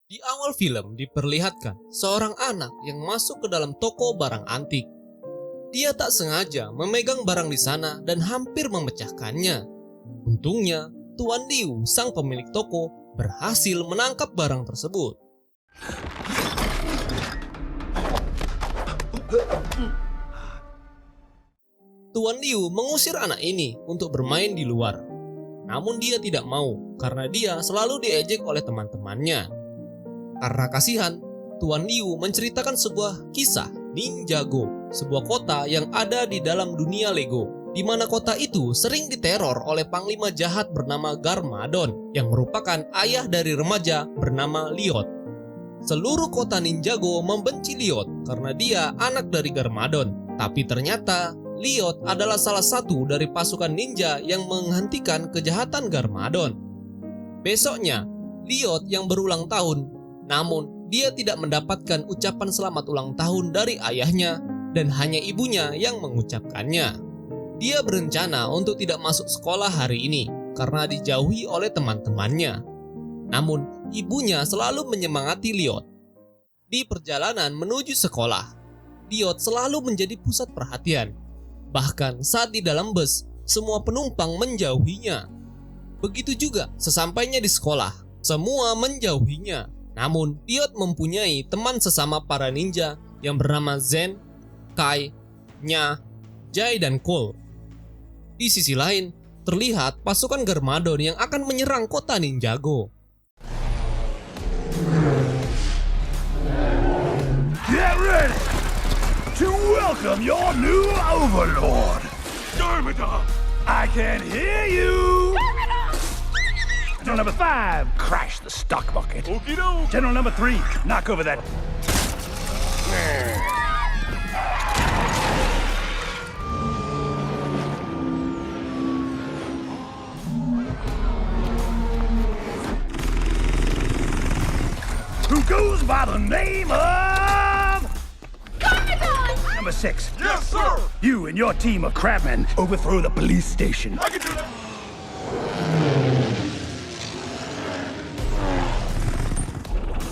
Di awal film diperlihatkan seorang anak yang masuk ke dalam toko barang antik. Dia tak sengaja memegang barang di sana dan hampir memecahkannya. Untungnya, Tuan Liu, sang pemilik toko, berhasil menangkap barang tersebut. Tuan Liu mengusir anak ini untuk bermain di luar. Namun dia tidak mau karena dia selalu diejek oleh teman-temannya. Karena kasihan, Tuan Liu menceritakan sebuah kisah Ninjago, sebuah kota yang ada di dalam dunia Lego, di mana kota itu sering diteror oleh panglima jahat bernama Garmadon yang merupakan ayah dari remaja bernama Liot. Seluruh kota Ninjago membenci Liot karena dia anak dari Garmadon, tapi ternyata Liot adalah salah satu dari pasukan ninja yang menghentikan kejahatan Garmadon. Besoknya, Liot yang berulang tahun, namun dia tidak mendapatkan ucapan selamat ulang tahun dari ayahnya dan hanya ibunya yang mengucapkannya. Dia berencana untuk tidak masuk sekolah hari ini karena dijauhi oleh teman-temannya. Namun, ibunya selalu menyemangati Liot. Di perjalanan menuju sekolah, Liot selalu menjadi pusat perhatian. Bahkan saat di dalam bus, semua penumpang menjauhinya. Begitu juga sesampainya di sekolah, semua menjauhinya. Namun, Liot mempunyai teman sesama para ninja yang bernama Zen, Kai, Nya, Jai, dan Cole. Di sisi lain, terlihat pasukan Garmadon yang akan menyerang kota Ninjago. Get ready to welcome your new overlord. Darmada! I can hear you! General number 5, crash the stock bucket. General number 3, knock over that. Who goes by the name of... Number 6. Yes, sir! You and your team of crabmen overthrow the police station. I can do that!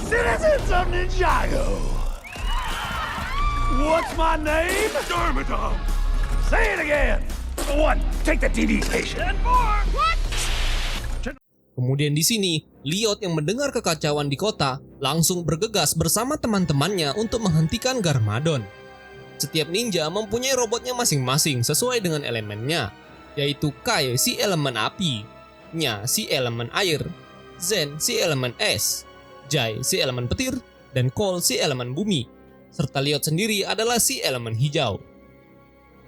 Citizens of Ninjago! What's my name? Darmada! Say it again! Number 1, take the TV station. And 4, what? Kemudian di sini, Liot yang mendengar kekacauan di kota langsung bergegas bersama teman-temannya untuk menghentikan Garmadon. Setiap ninja mempunyai robotnya masing-masing sesuai dengan elemennya, yaitu Kai si elemen api, Nya si elemen air, Zen si elemen es, Jai si elemen petir, dan Cole si elemen bumi, serta Liot sendiri adalah si elemen hijau.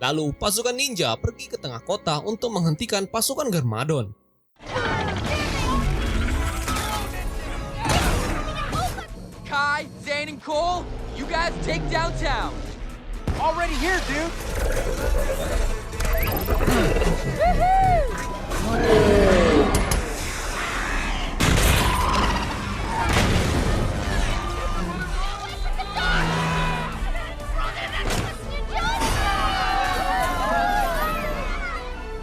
Lalu pasukan ninja pergi ke tengah kota untuk menghentikan pasukan Garmadon. Kai, Zane, and Cole, you guys take downtown. Already here, dude.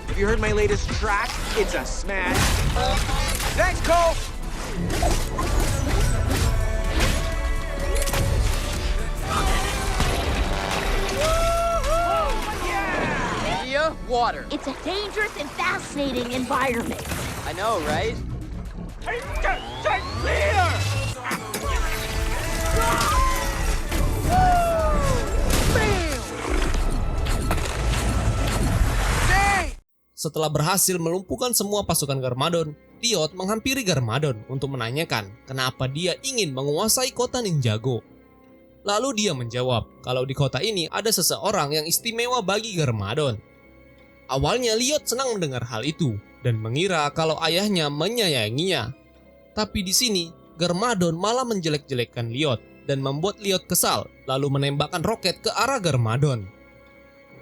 Have you heard my latest track? It's a smash. Thanks, Cole. Water. It's a dangerous and fascinating environment. I know, right? Clear! Setelah berhasil melumpuhkan semua pasukan Garmadon, Liot menghampiri Garmadon untuk menanyakan kenapa dia ingin menguasai kota Ninjago. Lalu dia menjawab kalau di kota ini ada seseorang yang istimewa bagi Garmadon. Awalnya Liot senang mendengar hal itu dan mengira kalau ayahnya menyayanginya. Tapi di sini, Garmadon malah menjelek-jelekkan Liot dan membuat Liot kesal lalu menembakkan roket ke arah Garmadon.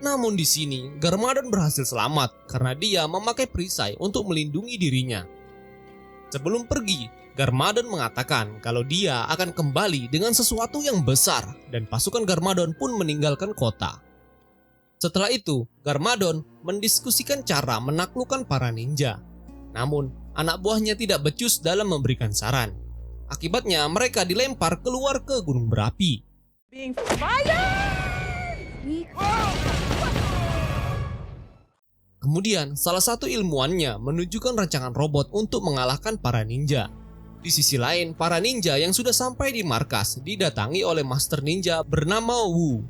Namun di sini, Garmadon berhasil selamat karena dia memakai perisai untuk melindungi dirinya. Sebelum pergi, Garmadon mengatakan kalau dia akan kembali dengan sesuatu yang besar dan pasukan Garmadon pun meninggalkan kota. Setelah itu, Garmadon mendiskusikan cara menaklukkan para ninja. Namun, anak buahnya tidak becus dalam memberikan saran. Akibatnya mereka dilempar keluar ke gunung berapi. Being fired! Kemudian salah satu ilmuwannya menunjukkan rancangan robot untuk mengalahkan para ninja. Di sisi lain, para ninja yang sudah sampai di markas didatangi oleh Master Ninja bernama Wu.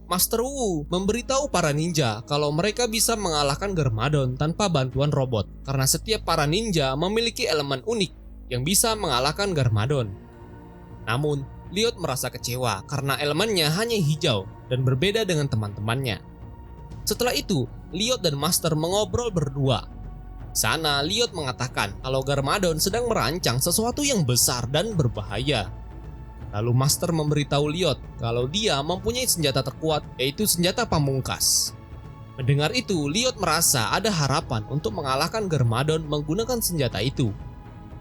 Master Wu memberitahu para ninja kalau mereka bisa mengalahkan Garmadon tanpa bantuan robot karena setiap para ninja memiliki elemen unik yang bisa mengalahkan Garmadon. Namun, Liot merasa kecewa karena elemennya hanya hijau dan berbeda dengan teman-temannya. Setelah itu, Liot dan Master mengobrol berdua. Sana, Liot mengatakan kalau Garmadon sedang merancang sesuatu yang besar dan berbahaya. Lalu Master memberitahu Liot kalau dia mempunyai senjata terkuat, yaitu senjata pamungkas. Mendengar itu, Liot merasa ada harapan untuk mengalahkan Garmadon menggunakan senjata itu.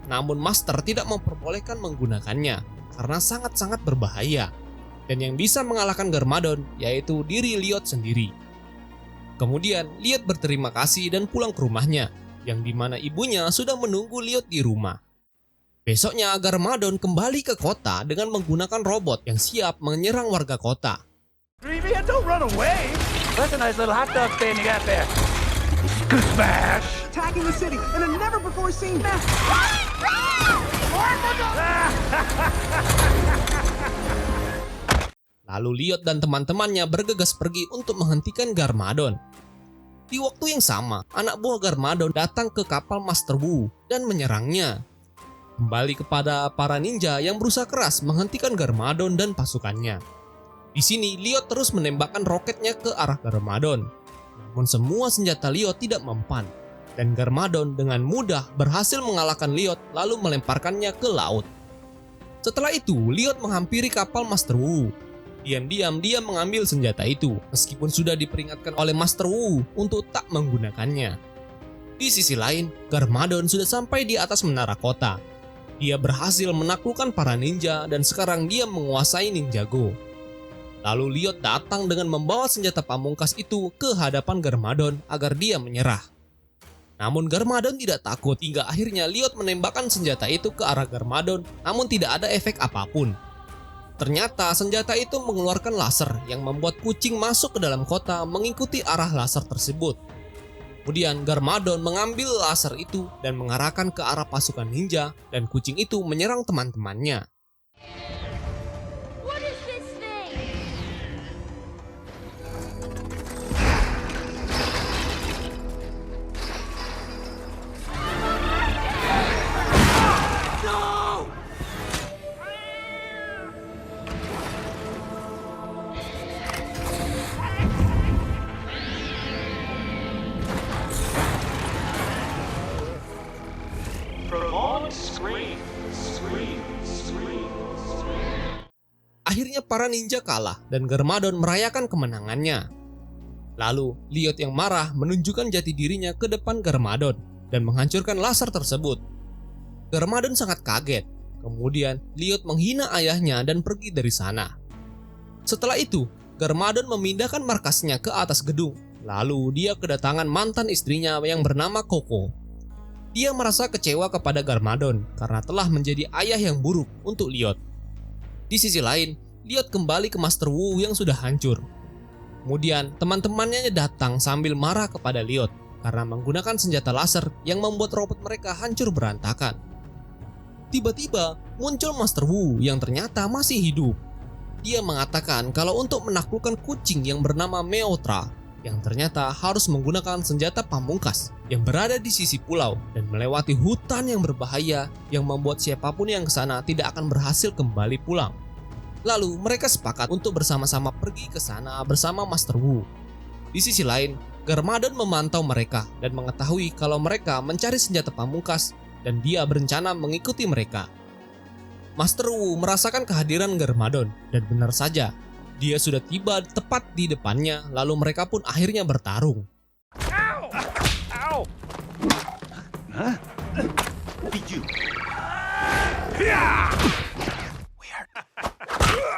Namun Master tidak memperbolehkan menggunakannya karena sangat-sangat berbahaya. Dan yang bisa mengalahkan Garmadon yaitu diri Liot sendiri. Kemudian Liot berterima kasih dan pulang ke rumahnya, yang dimana ibunya sudah menunggu Liot di rumah. Besoknya Garmadon kembali ke kota dengan menggunakan robot yang siap menyerang warga kota. Greavy, don't run away! That's a nice little hot dog stand you got there. Smash! Attacking the city in a never-before-seen mass. Lalu Liot dan teman-temannya bergegas pergi untuk menghentikan Garmadon. Di waktu yang sama, anak buah Garmadon datang ke kapal Master Wu dan menyerangnya. Kembali kepada para ninja yang berusaha keras menghentikan Garmadon dan pasukannya. Di sini Liot terus menembakkan roketnya ke arah Garmadon. Namun semua senjata Liot tidak mempan, dan Garmadon dengan mudah berhasil mengalahkan Liot lalu melemparkannya ke laut. Setelah itu, Liot menghampiri kapal Master Wu. Diam-diam dia mengambil senjata itu, meskipun sudah diperingatkan oleh Master Wu untuk tak menggunakannya. Di sisi lain, Garmadon sudah sampai di atas menara kota. Dia berhasil menaklukkan para ninja dan sekarang dia menguasai Ninjago. Lalu Liot datang dengan membawa senjata pamungkas itu ke hadapan Garmadon agar dia menyerah. Namun Garmadon tidak takut hingga akhirnya Liot menembakkan senjata itu ke arah Garmadon, namun tidak ada efek apapun. Ternyata senjata itu mengeluarkan laser yang membuat kucing masuk ke dalam kota mengikuti arah laser tersebut. Kemudian Garmadon mengambil laser itu dan mengarahkan ke arah pasukan ninja dan kucing itu menyerang teman-temannya. What is this thing? Akhirnya para ninja kalah dan Garmadon merayakan kemenangannya. Lalu Liot yang marah menunjukkan jati dirinya ke depan Garmadon dan menghancurkan laser tersebut. Garmadon sangat kaget. Kemudian Liot menghina ayahnya dan pergi dari sana. Setelah itu, Garmadon memindahkan markasnya ke atas gedung. Lalu dia kedatangan mantan istrinya yang bernama Koko. Dia merasa kecewa kepada Garmadon karena telah menjadi ayah yang buruk untuk Liot. Di sisi lain, Liot kembali ke Master Wu yang sudah hancur. Kemudian teman-temannya datang sambil marah kepada Liot karena menggunakan senjata laser yang membuat robot mereka hancur berantakan. Tiba-tiba muncul Master Wu yang ternyata masih hidup. Dia mengatakan kalau untuk menaklukkan kucing yang bernama Meotra, yang ternyata harus menggunakan senjata pamungkas yang berada di sisi pulau dan melewati hutan yang berbahaya yang membuat siapapun yang ke sana tidak akan berhasil kembali pulang. Lalu mereka sepakat untuk bersama-sama pergi ke sana bersama Master Wu. Di sisi lain, Garmadon memantau mereka dan mengetahui kalau mereka mencari senjata pamungkas dan dia berencana mengikuti mereka. Master Wu merasakan kehadiran Garmadon dan benar saja, dia sudah tiba tepat di depannya, lalu mereka pun akhirnya bertarung. Ow! Ow! Huh? Did you? Yeah! Weird. Ow!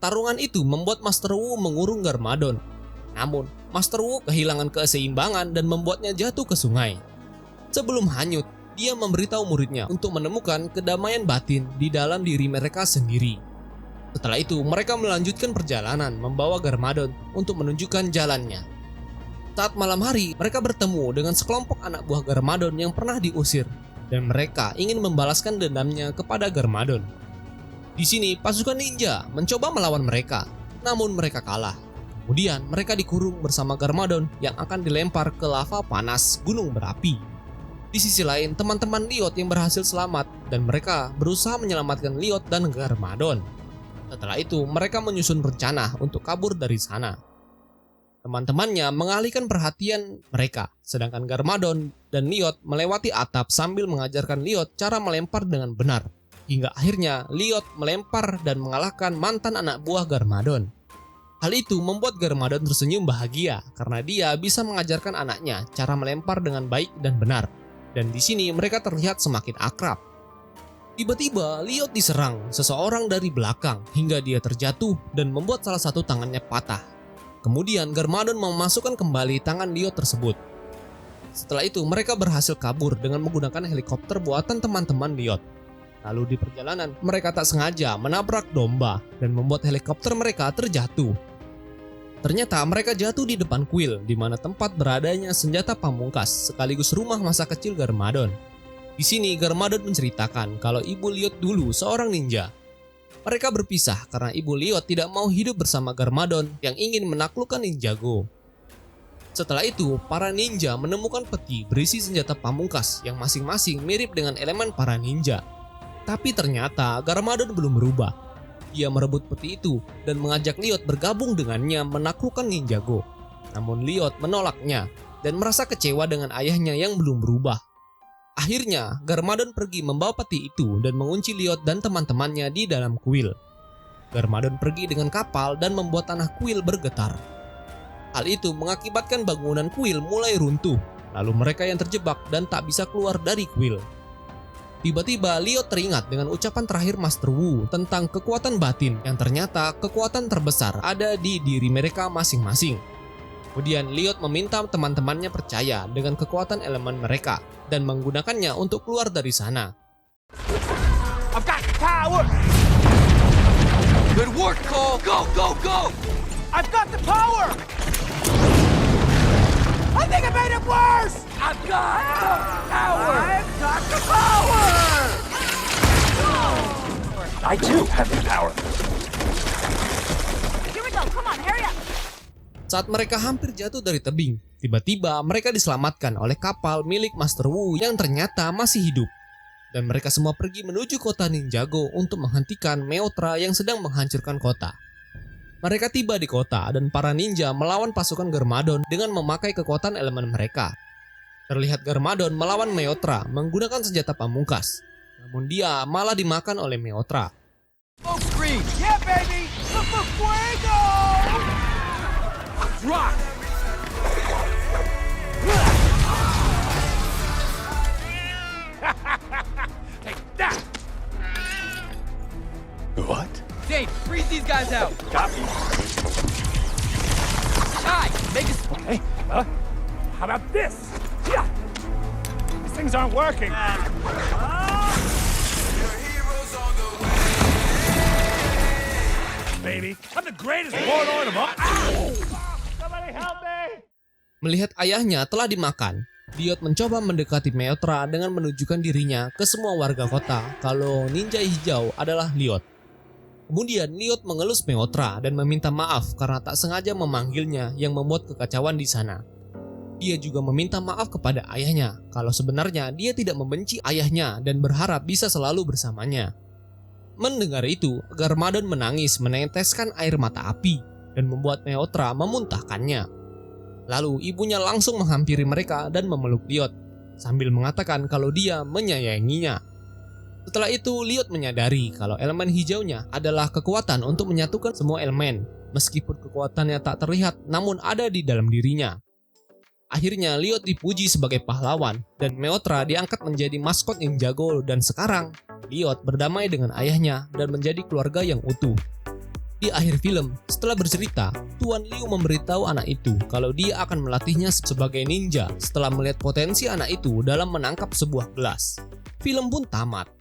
Pertarungan itu membuat Master Wu mengurung Garmadon. Namun, Master Wu kehilangan keseimbangan dan membuatnya jatuh ke sungai. Sebelum hanyut, dia memberitahu muridnya untuk menemukan kedamaian batin di dalam diri mereka sendiri. Setelah itu, mereka melanjutkan perjalanan membawa Garmadon untuk menunjukkan jalannya. Saat malam hari, mereka bertemu dengan sekelompok anak buah Garmadon yang pernah diusir, dan mereka ingin membalaskan dendamnya kepada Garmadon. Di sini, pasukan ninja mencoba melawan mereka, namun mereka kalah. Kemudian, mereka dikurung bersama Garmadon yang akan dilempar ke lava panas gunung berapi. Di sisi lain, teman-teman Liot yang berhasil selamat dan mereka berusaha menyelamatkan Liot dan Garmadon. Setelah itu, mereka menyusun rencana untuk kabur dari sana. Teman-temannya mengalihkan perhatian mereka, sedangkan Garmadon dan Liot melewati atap sambil mengajarkan Liot cara melempar dengan benar. Hingga akhirnya Liot melempar dan mengalahkan mantan anak buah Garmadon. Hal itu membuat Garmadon tersenyum bahagia karena dia bisa mengajarkan anaknya cara melempar dengan baik dan benar. Dan di sini mereka terlihat semakin akrab. Tiba-tiba Liot diserang seseorang dari belakang hingga dia terjatuh dan membuat salah satu tangannya patah. Kemudian Garmadon memasukkan kembali tangan Liot tersebut. Setelah itu mereka berhasil kabur dengan menggunakan helikopter buatan teman-teman Liot. Lalu di perjalanan mereka tak sengaja menabrak domba dan membuat helikopter mereka terjatuh. Ternyata mereka jatuh di depan kuil di mana tempat beradanya senjata pamungkas sekaligus rumah masa kecil Garmadon. Di sini Garmadon menceritakan kalau ibu Liot dulu seorang ninja. Mereka berpisah karena ibu Liot tidak mau hidup bersama Garmadon yang ingin menaklukkan Ninjago. Setelah itu, para ninja menemukan peti berisi senjata pamungkas yang masing-masing mirip dengan elemen para ninja. Tapi ternyata Garmadon belum berubah. Dia merebut peti itu dan mengajak Liot bergabung dengannya menaklukkan Ninjago. Namun Liot menolaknya dan merasa kecewa dengan ayahnya yang belum berubah. Akhirnya, Garmadon pergi membawa peti itu dan mengunci Liot dan teman-temannya di dalam kuil. Garmadon pergi dengan kapal dan membuat tanah kuil bergetar. Hal itu mengakibatkan bangunan kuil mulai runtuh, lalu mereka yang terjebak dan tak bisa keluar dari kuil. Tiba-tiba Liot teringat dengan ucapan terakhir Master Wu tentang kekuatan batin yang ternyata kekuatan terbesar ada di diri mereka masing-masing. Kemudian Liot meminta teman-temannya percaya dengan kekuatan elemen mereka dan menggunakannya untuk keluar dari sana. I've got power! Good work, Cole! Go, go, go! I've got the power! I think I made it worse! I've got the power! I've got the power! I too have the power. Here we go. Come on, hurry up. Saat mereka hampir jatuh dari tebing, tiba-tiba mereka diselamatkan oleh kapal milik Master Wu yang ternyata masih hidup. Dan mereka semua pergi menuju kota Ninjago untuk menghentikan Meotra yang sedang menghancurkan kota. Mereka tiba di kota dan para ninja melawan pasukan Garmadon dengan memakai kekuatan elemen mereka. Terlihat Garmadon melawan Meotra menggunakan senjata pamungkas. Namun dia malah dimakan oleh Meotra. Smoke screen! Yeah, baby! Fuego! Rock! Take that! What? Dave, freeze these guys out! Copy. Kai, make us... Hey, how about this? Yeah. These things aren't working. Baby, I'm the greatest warlord of all. Ow! Somebody help me! Melihat ayahnya telah dimakan, Liot mencoba mendekati Meotra dengan menunjukkan dirinya ke semua warga kota kalau ninja hijau adalah Liot. Kemudian Liot mengelus Meotra dan meminta maaf karena tak sengaja memanggilnya yang membuat kekacauan di sana. Dia juga meminta maaf kepada ayahnya kalau sebenarnya dia tidak membenci ayahnya dan berharap bisa selalu bersamanya. Mendengar itu, Garmadon menangis meneteskan air mata api dan membuat Meotra memuntahkannya. Lalu ibunya langsung menghampiri mereka dan memeluk Liot sambil mengatakan kalau dia menyayanginya. Setelah itu Liot menyadari kalau elemen hijaunya adalah kekuatan untuk menyatukan semua elemen, meskipun kekuatannya tak terlihat namun ada di dalam dirinya. Akhirnya Liot dipuji sebagai pahlawan dan Meotra diangkat menjadi maskot Ninjago dan sekarang Liot berdamai dengan ayahnya dan menjadi keluarga yang utuh. Di akhir film, setelah bercerita, Tuan Liu memberitahu anak itu kalau dia akan melatihnya sebagai ninja setelah melihat potensi anak itu dalam menangkap sebuah gelas. Film pun tamat.